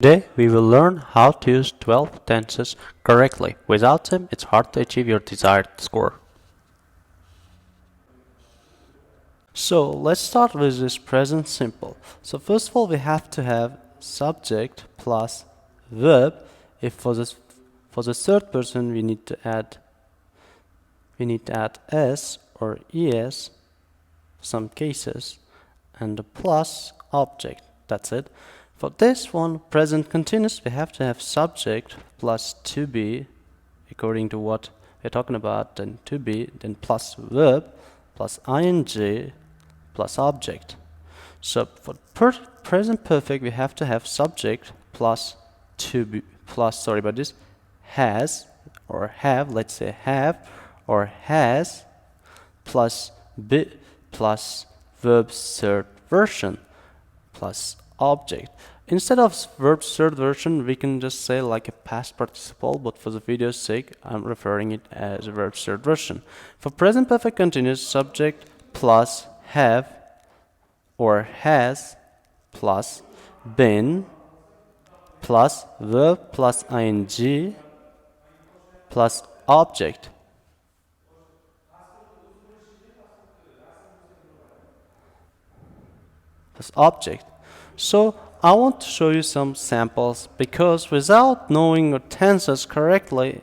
Today we will learn how to use 12 tenses correctly. Without them, it's hard to achieve your desired score. So let's start with this present simple. So first of all, we have to have subject plus verb. If for the third person we need to add s or es, some cases, and the plus object. That's it. For this one, present continuous, we have to have subject plus to be, according to what we're talking about, then to be, then plus verb, plus ing, plus object. So for present perfect, we have to have subject plus to be, has or have, let's say have or has, plus be, plus verb third version, plus object. Instead of verb third version, we can just say like a past participle, but for the video's sake, I'm referring it as a verb third version. For present perfect continuous, subject plus have or has plus been plus verb plus ing plus object. Plus object. So I want to show you some samples because without knowing your tenses correctly,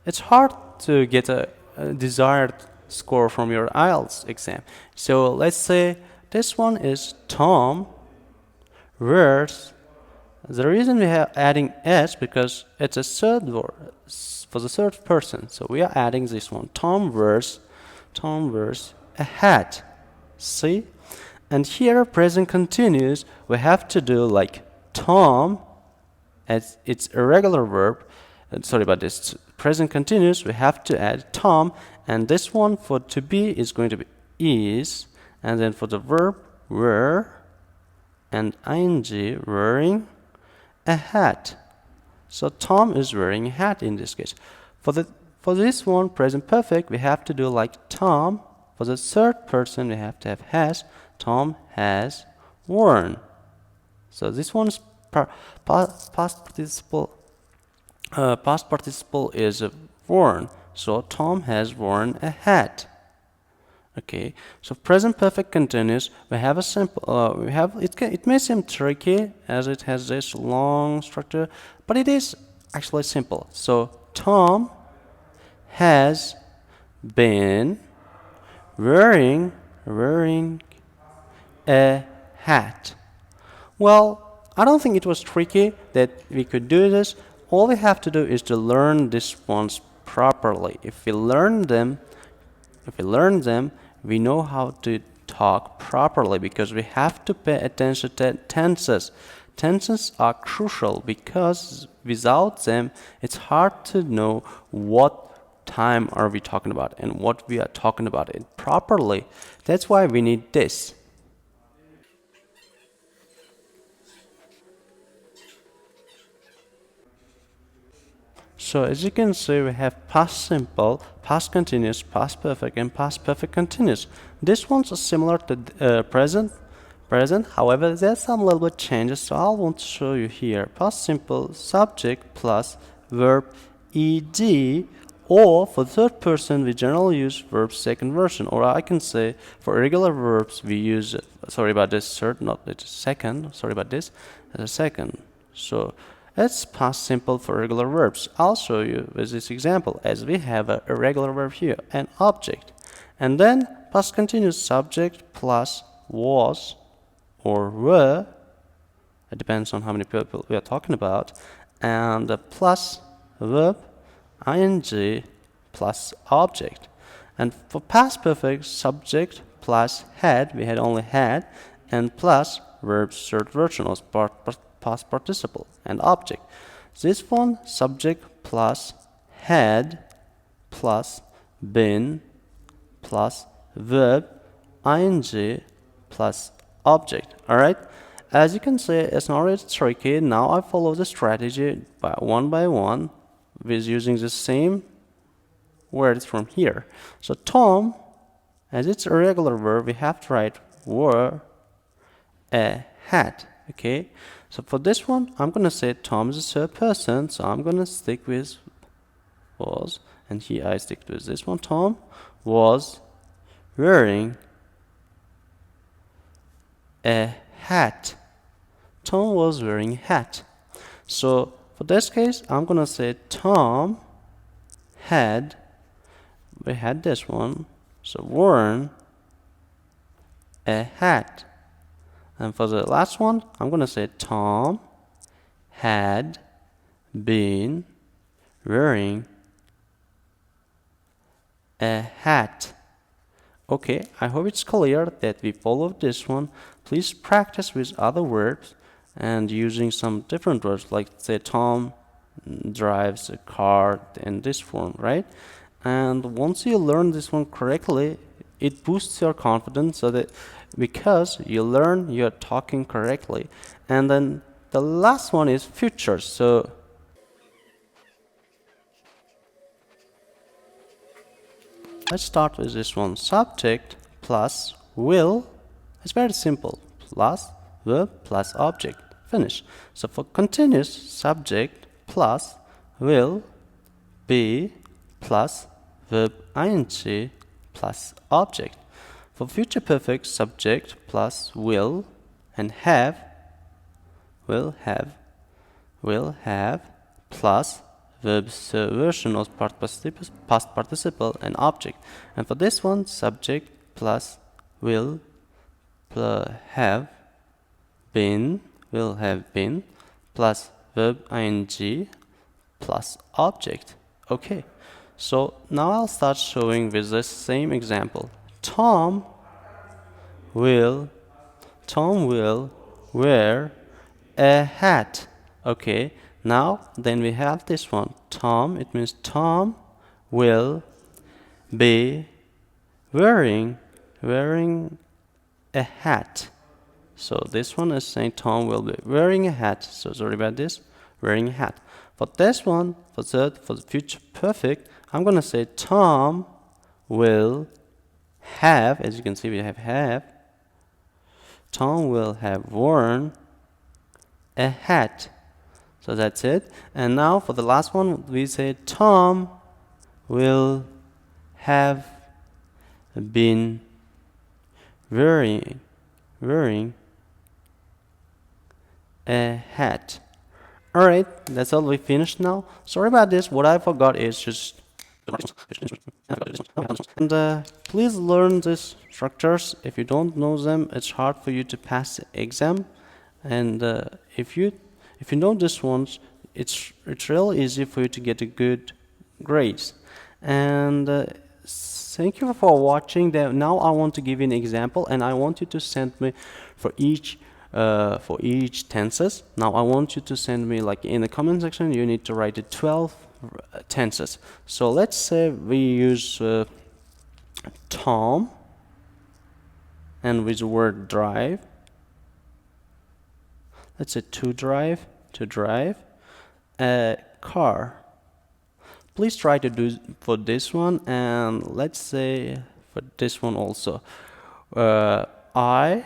it's hard to get a desired score from your IELTS exam. So let's say this one is Tom wears. The reason we are adding s because it's a third word for the third person. So we are adding this one. Tom wears a hat. See? And here, present continuous, we have to do like Tom, as it's a regular verb. Sorry about this. Present continuous, we have to add Tom, and this one for to be is going to be is, and then for the verb wear, and ing wearing a hat. So Tom is wearing a hat in this case. For this one, present perfect, we have to do like Tom. For the third person, we have to have has. Tom has worn. So this one's past participle. Past participle is worn. So Tom has worn a hat. Okay. So present perfect continuous. We have a simple. It may seem tricky as it has this long structure, but it is actually simple. So Tom has been wearing a hat. Well, I don't think it was tricky that we could do this. All we have to do is to learn these ones properly. If we learn them, we know how to talk properly because we have to pay attention to tenses. Tenses are crucial because without them, it's hard to know what time are we talking about and what we are talking about it properly. That's why we need this. So as you can see, we have past simple, past continuous, past perfect, and past perfect continuous. This one's similar to present. However, there's some little bit changes, so I want to show you here. Past simple, subject plus verb ed, or for third person, we generally use verb second version. Or I can say for irregular verbs, we use, sorry about this, third, not it's second, sorry about this, as a second. So it's past simple for regular verbs. I'll show you with this example as we have a irregular verb here, an object. And then past continuous subject plus was or were, it depends on how many people we are talking about, and plus verb ing plus object. And for past perfect, subject plus had, we had only had, and plus verb third version or past participle and object. This one, subject plus had plus been plus verb ing plus object. Alright? As you can see, it's not really tricky. Now I follow the strategy by one with using the same words from here. So Tom, as it's a regular verb, we have to write wore a hat. Okay, So for this one, I'm gonna say Tom is a third person, so I'm gonna stick with was, and here I stick with this one. Tom was wearing a hat. Tom was wearing a hat. So for this case, I'm gonna say Tom had, we had this one, so worn a hat. And for the last one, I'm gonna say Tom had been wearing a hat. Okay, I hope it's clear that we followed this one. Please practice with other verbs and using some different words, like say Tom drives a car in this form, right? And once you learn this one correctly, it boosts your confidence, so that because you learn you're talking correctly. And then the last one is future. So let's start with this one. Subject plus will. It's very simple. Plus verb plus object. Finish. So for continuous, subject plus will be plus verb ing plus object. For future perfect, subject plus will and have, will have plus verb version of past participle and object. And for this one, subject plus will have been plus verb ing plus object. Okay, so now I'll start showing with this same example. Tom will wear a hat. Okay, now then we have this one. Tom, it means Tom will be wearing a hat. So this one is saying Tom will be wearing a hat. So sorry about this, wearing a hat. For this one, for the future perfect, I'm gonna say Tom will have, as you can see we have, Tom will have worn a hat. So that's it. And now for the last one, we say Tom will have been wearing a hat. Alright, that's all we finished now. Sorry about this. What I forgot is just and please learn these structures. If you don't know them, it's hard for you to pass the exam. And if you know these ones, it's real easy for you to get a good grades. And thank you for watching. Now I want to give you an example, and I want you to send me for each tenses. Now I want you to send me, like in the comment section, you need to write the 12 tenses. So let's say we use Tom and with the word drive. Let's say to drive a car. Please try to do for this one, and let's say for this one also. I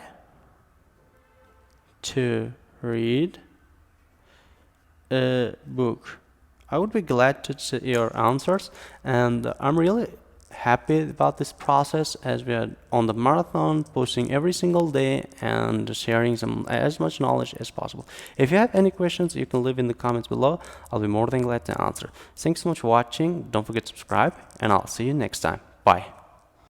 to read a book. I would be glad to see your answers, and I'm really happy about this process, as we are on the marathon, posting every single day and sharing as much knowledge as possible. If you have any questions, you can leave in the comments below. I'll be more than glad to answer. Thanks so much for watching. Don't forget to subscribe, and I'll see you next time. Bye.